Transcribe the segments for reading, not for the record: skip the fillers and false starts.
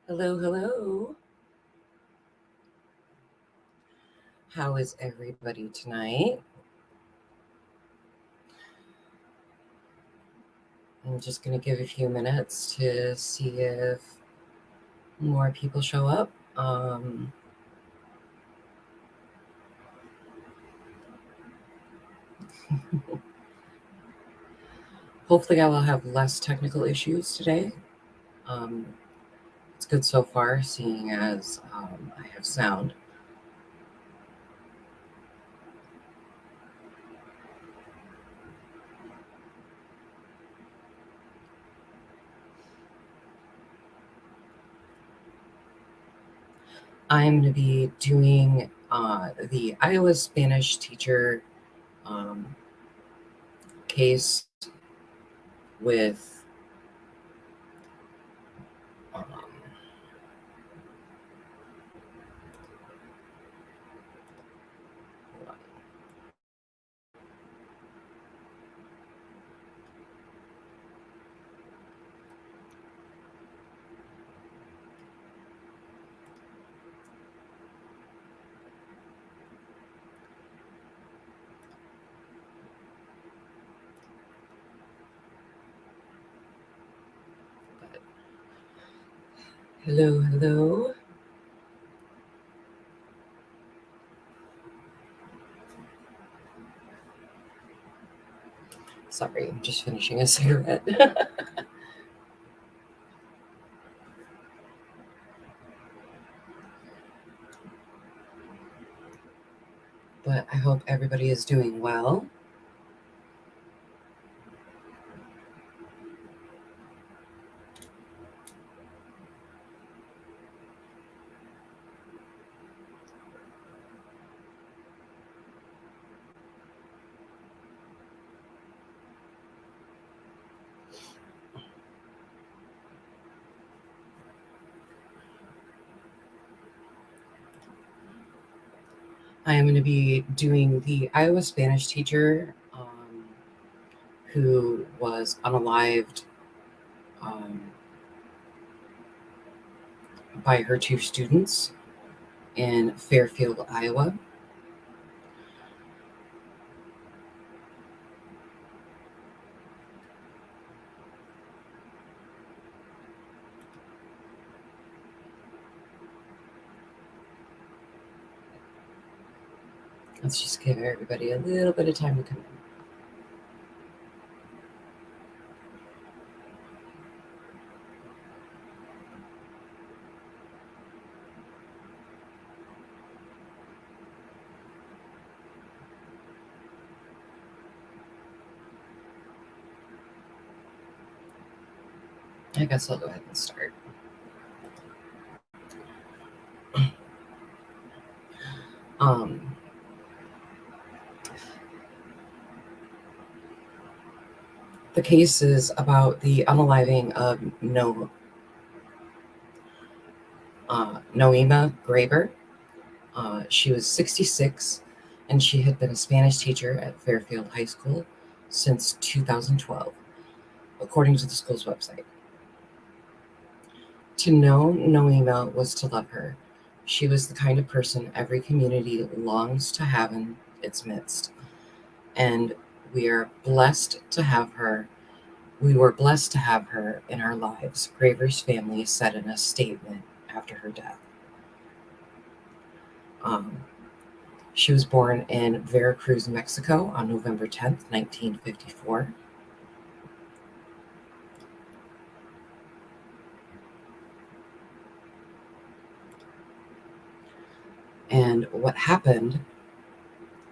Hello, hello. How is everybody tonight? I'm just going to give a few minutes to see if more people show up. Hopefully, I will have less technical issues today. It's good so far, seeing as I have sound. I'm going to be doing the Iowa Spanish teacher case with um, hold on. Hello, hello. Sorry, I'm just finishing a cigarette. But I hope everybody is doing well. I am going to be doing the Iowa Spanish teacher who was unalived um, by her two students in Fairfield, Iowa. Let's just give everybody a little bit of time to come in. I guess I'll go ahead and start. Um, the case is about the unaliving of Nohema Graber. She was 66, and she had been a Spanish teacher at Fairfield High School since 2012, according to the school's website. To know Noema was to love her. She was the kind of person every community longs to have in its midst, and we are blessed to have her. We were blessed to have her in our lives, Graver's family said in a statement after her death. Um, she was born in Veracruz, Mexico on November 10th, 1954. And what happened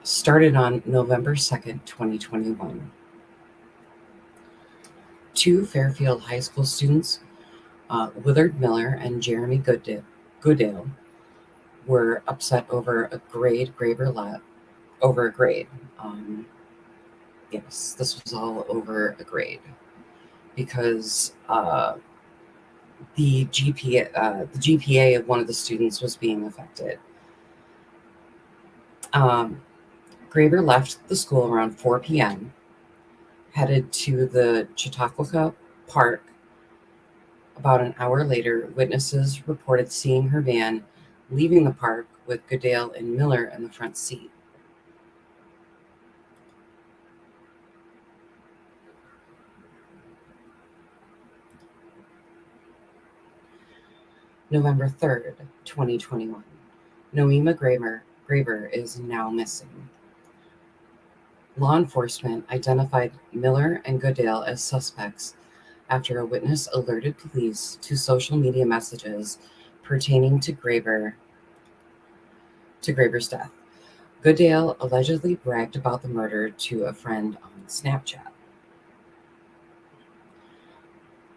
started on November 2nd, 2021. Two Fairfield High School students, Willard Miller and Jeremy Goodale, were upset over a grade Graber let over a grade. Yes, this was all over a grade because the GPA of one of the students was being affected. Graber left the school around 4 p.m., headed to the Chautauqua Park. About an hour later, witnesses reported seeing her van leaving the park with Goodale and Miller in the front seat. November 3rd, 2021. Nohema Graber is now missing. Law enforcement identified Miller and Goodale as suspects after a witness alerted police to social media messages pertaining to Graber's death. Goodale allegedly bragged about the murder to a friend on Snapchat.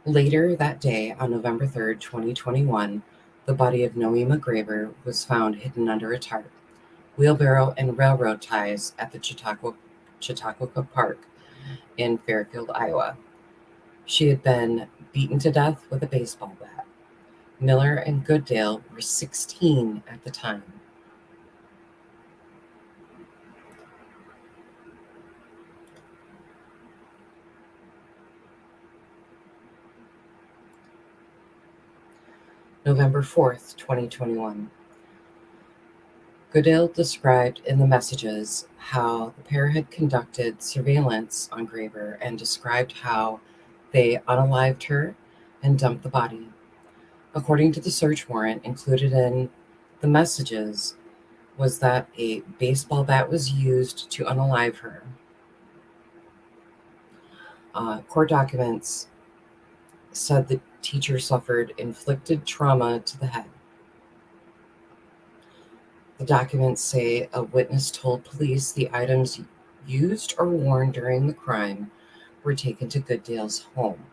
Later that day, on November 3rd, 2021, the body of Nohema Graber was found hidden under a tarp, wheelbarrow, and railroad ties at the Chautauqua Park in Fairfield, Iowa. She had been beaten to death with a baseball bat. Miller and Goodale were 16 at the time. November 4th, 2021. Goodale described in the messages how the pair had conducted surveillance on Graber and described how they unalived her and dumped the body. According to the search warrant included in the messages was that a baseball bat was used to unalive her. Court documents said the teacher suffered inflicted trauma to the head. The documents say a witness told police the items used or worn during the crime were taken to Goodale's home.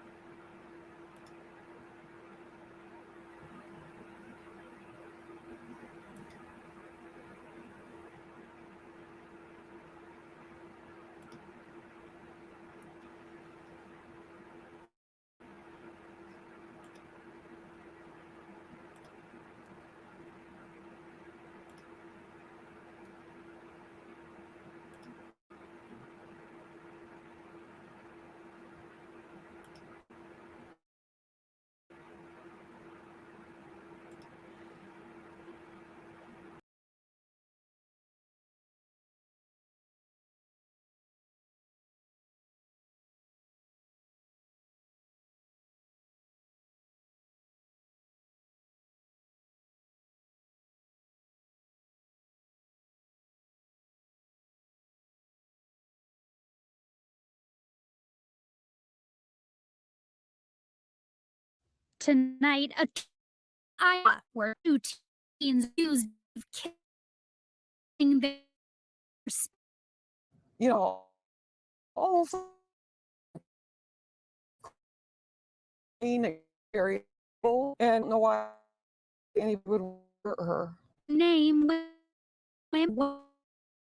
tonight, Iowa, where 2 teens accused of killing their all very and know why anybody would hurt her. name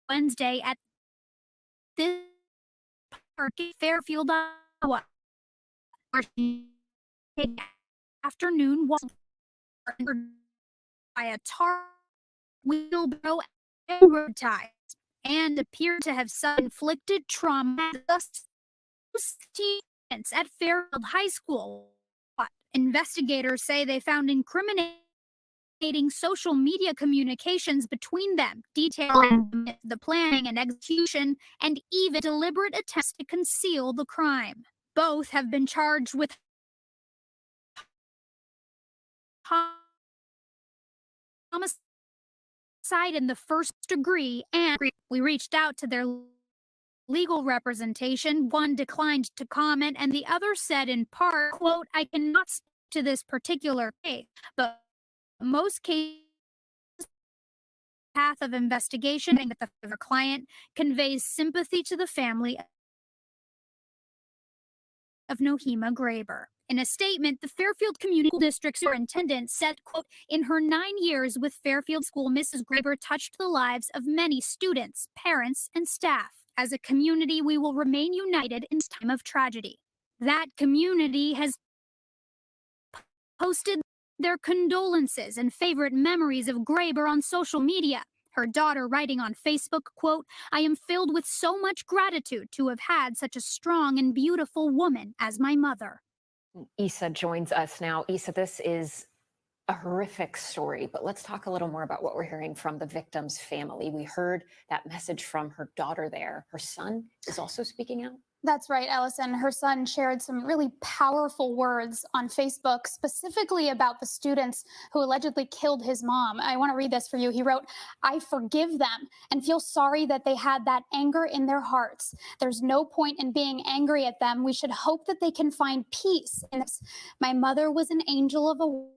Wednesday at this park in Fairfield, Iowa, where afternoon was by a tar wheelbarrow and road ties and appeared to have self-inflicted trauma students at Fairfield High School. Investigators say they found incriminating social media communications between them, detailing the planning and execution and even deliberate attempts to conceal the crime. Both have been charged with homicide in the first degree, and we reached out to their legal representation. One declined to comment, and the other said in part, quote, "I cannot speak to this particular case, but most cases path of investigation that the client conveys sympathy to the family of Nohema Graber." In a statement, the Fairfield Community School District Superintendent said, quote, "In her 9 years with Fairfield School, Mrs. Graber touched the lives of many students, parents, and staff. As a community, we will remain united in this time of tragedy." That community has posted their condolences and favorite memories of Graber on social media. Her daughter writing on Facebook, quote, "I am filled with so much gratitude to have had such a strong and beautiful woman as my mother." Issa joins us now. Issa, this is a horrific story, but let's talk a little more about what we're hearing from the victim's family. We heard that message from her daughter there. Her son is also speaking out. That's right, Allison. Her son shared some really powerful words on Facebook, specifically about the students who allegedly killed his mom. I want to read this for you. He wrote, "I forgive them and feel sorry that they had that anger in their hearts. There's no point in being angry at them. We should hope that they can find peace in this. My mother was an angel of a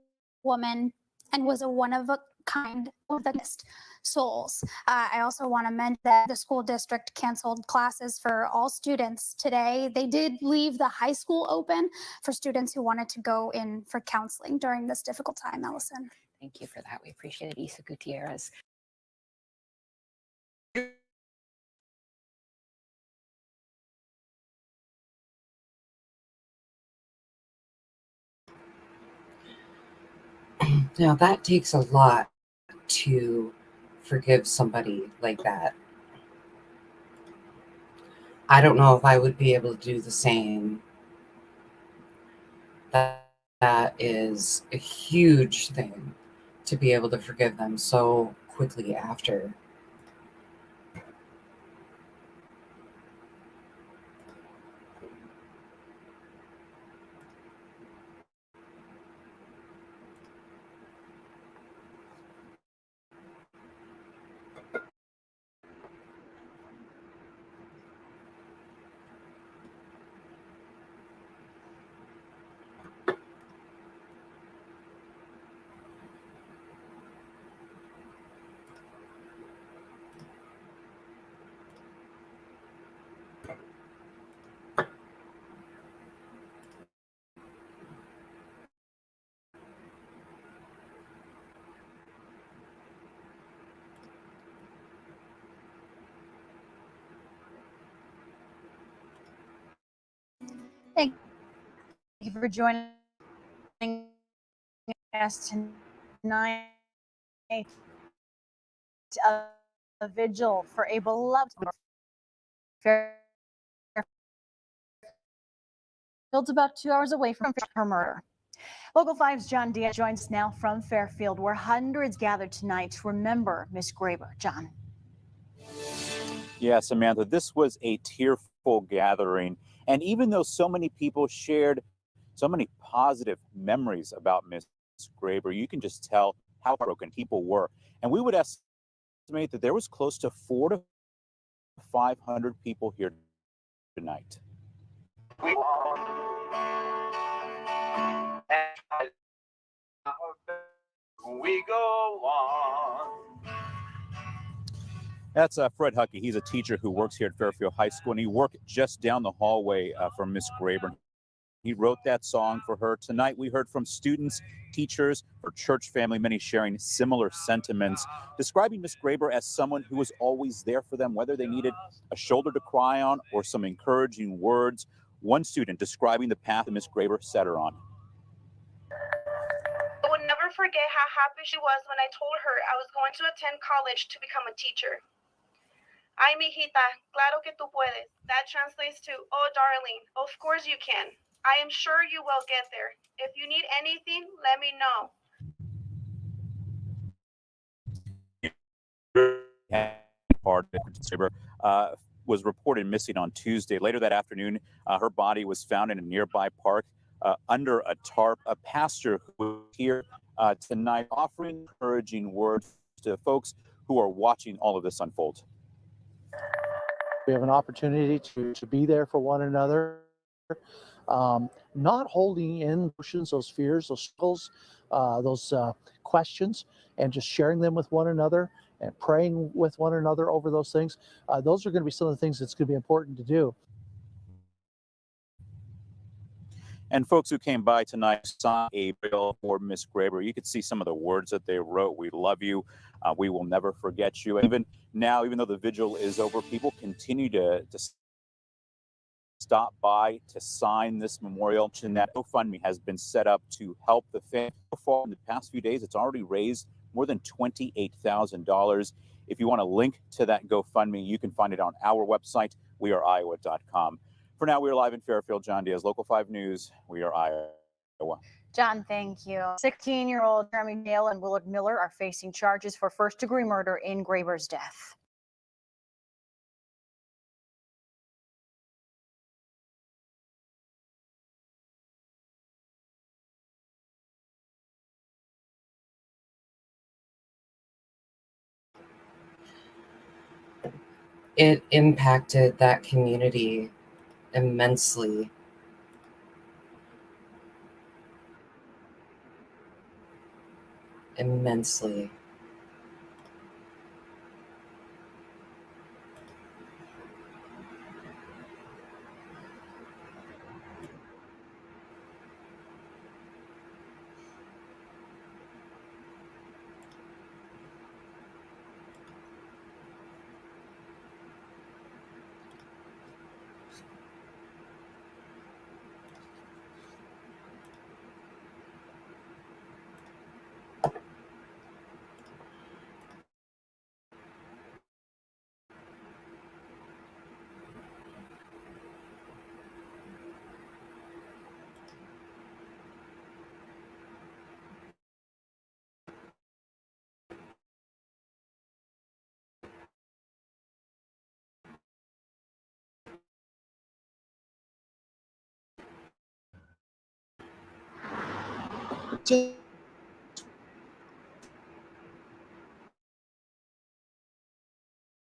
woman and was a one of a kind of the best souls." I also want to mention that the school district canceled classes for all students today. They did leave the high school open for students who wanted to go in for counseling during this difficult time, Allison. Thank you for that. We appreciate it, Issa Gutierrez. Now, that takes a lot to forgive somebody like that. I don't know if I would be able to do the same. That is a huge thing to be able to forgive them so quickly after. Thank you for joining us tonight. A vigil for a beloved Fairfield, about 2 hours away from her murder. Local 5's John Diaz joins us now from Fairfield, where hundreds gathered tonight to remember Miss Graber. John. Yeah, Samantha, this was a tearful gathering. And even though so many people shared so many positive memories about Miss Graber, you can just tell how heartbroken people were. And we would estimate that there was close to 400 to 500 people here tonight. we go on. That's Fred Huckey. He's a teacher who works here at Fairfield High School, and he worked just down the hallway from Miss Graber. He wrote that song for her. Tonight, we heard from students, teachers, her church family, many sharing similar sentiments, describing Miss Graber as someone who was always there for them, whether they needed a shoulder to cry on or some encouraging words. One student describing the path that Miss Graber set her on. I would never forget how happy she was when I told her I was going to attend college to become a teacher. Ay, mijita, claro que tú puedes. That translates to, oh, darling, of course you can. I am sure you will get there. If you need anything, let me know. Was reported missing on Tuesday. Later that afternoon, her body was found in a nearby park under a tarp. A pastor who was here tonight offering encouraging words to folks who are watching all of this unfold. We have an opportunity to be there for one another, not holding in emotions, those fears, those struggles, those questions, and just sharing them with one another and praying with one another over those things. Those are going to be some of the things that's going to be important to do. And folks who came by tonight saw a bill for Miss Graber. You could see some of the words that they wrote. We love you. We will never forget you. And even now, even though the vigil is over, people continue to stop by to sign this memorial. And that GoFundMe has been set up to help the family. So far in the past few days, it's already raised more than $28,000. If you want a link to that GoFundMe, you can find it on our website, weareiowa.com. For now, we are live in Fairfield. John Diaz, Local 5 News. We are Iowa. John, thank you. 16-year-old Jeremy Dale and Willard Miller are facing charges for first-degree murder in Graber's death. It impacted that community immensely. Immensely.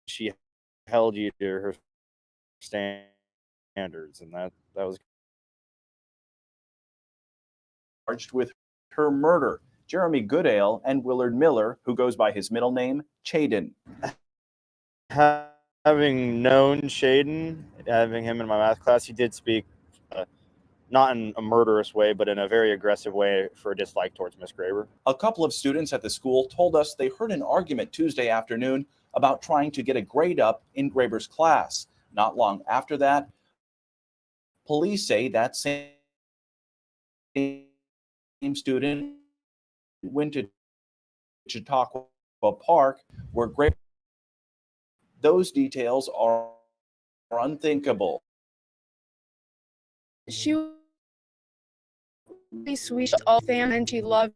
She held you to her standards, and that was charged with her murder. Jeremy Goodale and Willard Miller, who goes by his middle name, Chaden. Having known Shaden, having him in my math class, he did speak not in a murderous way, but in a very aggressive way for a dislike towards Miss Graber. A couple of students at the school told us they heard an argument Tuesday afternoon about trying to get a grade up in Graber's class. Not long after that, police say that same student went to Chautauqua Park where Graber. Those details are unthinkable. She was really sweet to all family, and she loved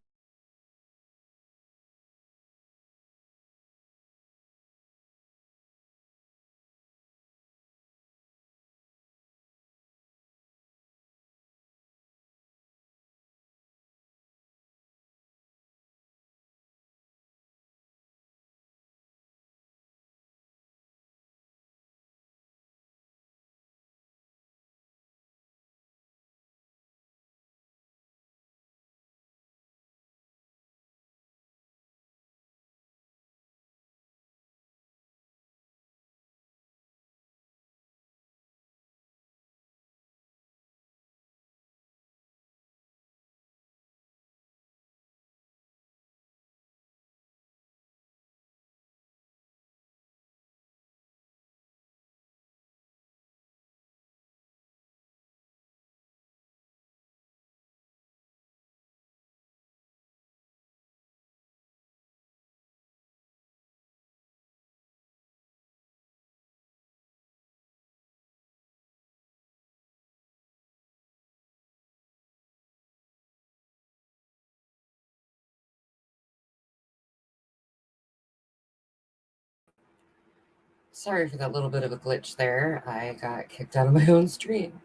Sorry for that little bit of a glitch there. I got kicked out of my own stream.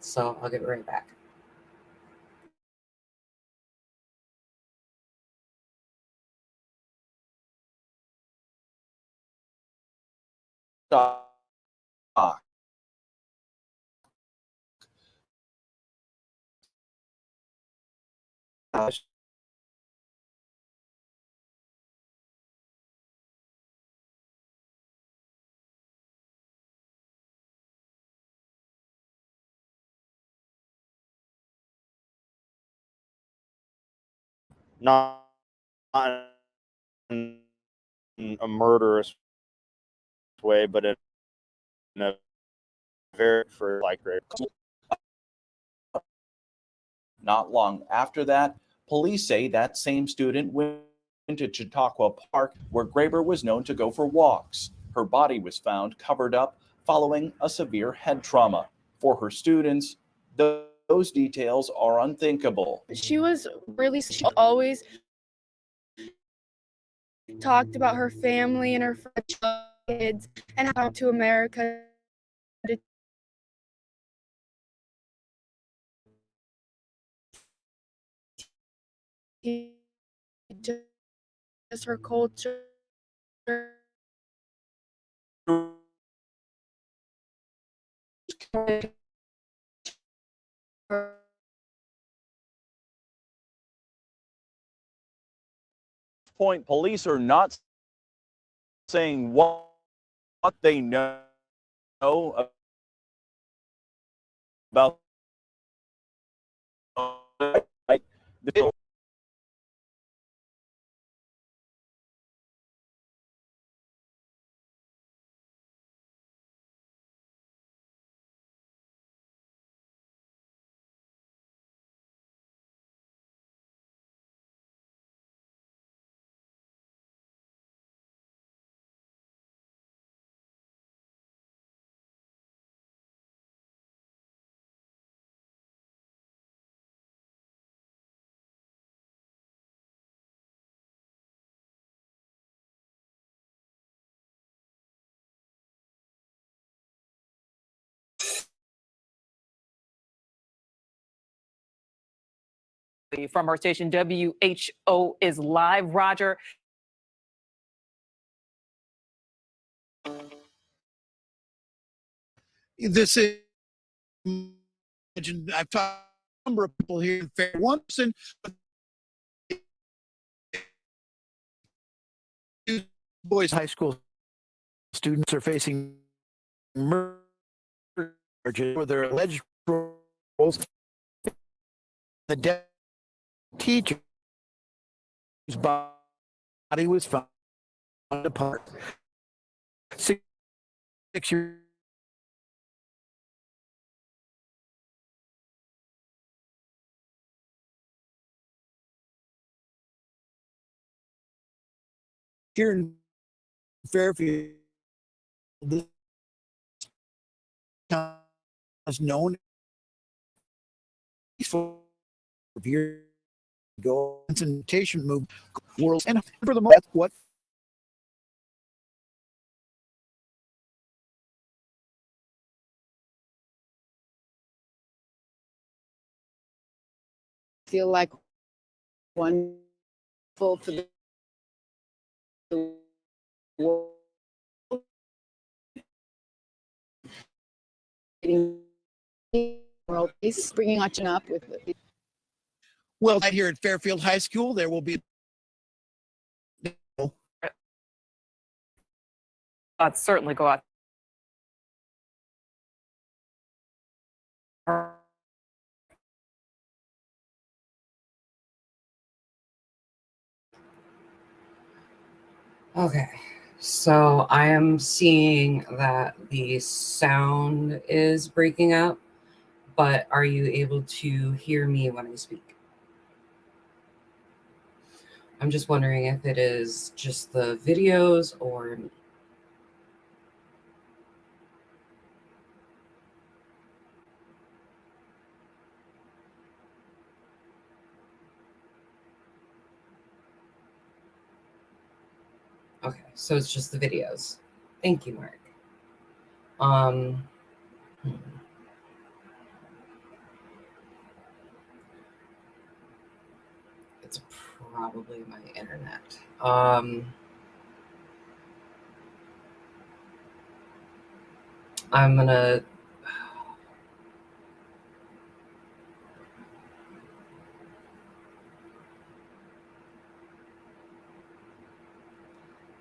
So I'll get right back. Doc. Not in a murderous way, but in a very for like rape. Not long after that, police say that same student went to Chautauqua Park, where Graber was known to go for walks. Her body was found covered up following a severe head trauma. For her students, those details are unthinkable. She always talked about her family and her kids and how to America to just her culture. Point, police are not saying what they know about the From our station, WHO is live. Roger. This is, I've talked to a number of people here in Fairfield. One person, boys high school students are facing murder charges for their alleged roles. The dead teacher's body was found apart. 6 years. Here in Fairfield, this town is known for years ago. Concentration move worlds, and for the most, what Feel like wonderful for the world. World peace, bringing Achin up with it. well, right here at Fairfield High School, there will be. I'd certainly go out. Okay, so I am seeing that the sound is breaking up, but are you able to hear me when I speak? I'm just wondering if it is just the videos or me. Okay, so it's just the videos. Thank you, Mark. Hmm. It's probably my internet. I'm gonna.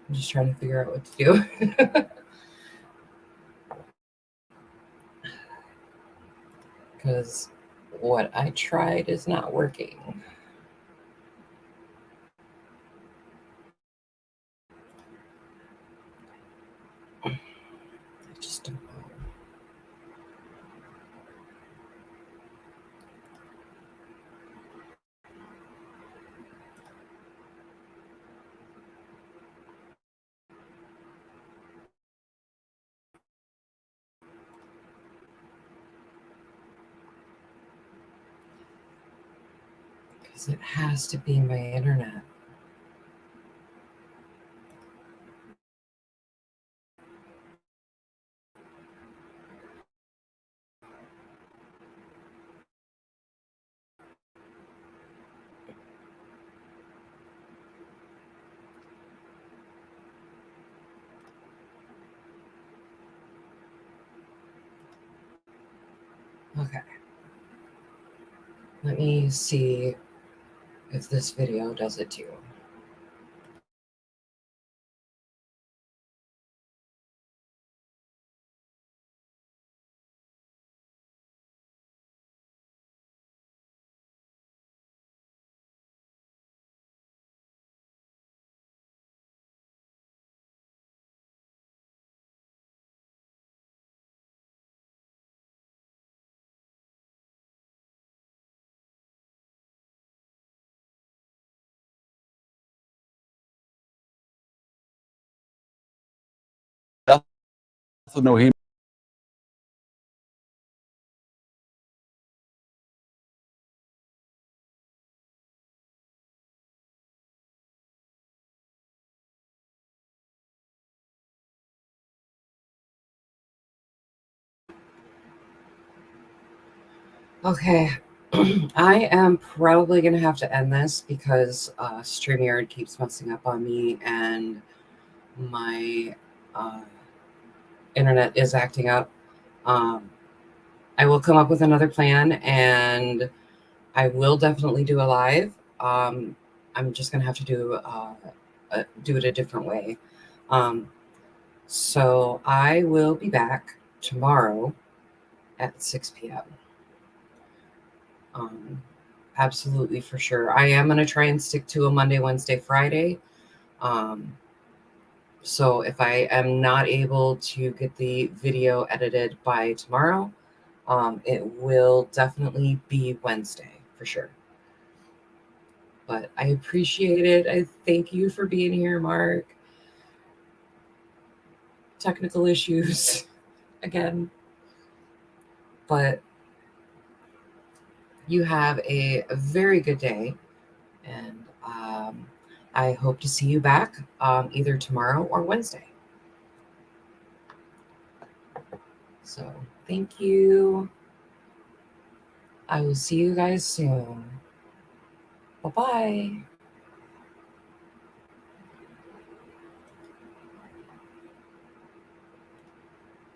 I'm just trying to figure out what to do. Because what I tried is not working. I just don't know. Because it has to be my internet. Okay. Let me see if this video does it too. Nohema. Okay. I am probably going to have to end this because StreamYard keeps messing up on me and my internet is acting up. I will come up with another plan and I will definitely do a live. I'm just going to have to do it a different way. So I will be back tomorrow at 6 p.m. Absolutely, for sure. I am going to try and stick to a Monday, Wednesday, Friday. So if I am not able to get the video edited by tomorrow, it will definitely be Wednesday for sure. But I appreciate it. I thank you for being here, Mark. Technical issues again. But you have a very good day. And I hope to see you back either tomorrow or Wednesday. So thank you. I will see you guys soon. Bye-bye.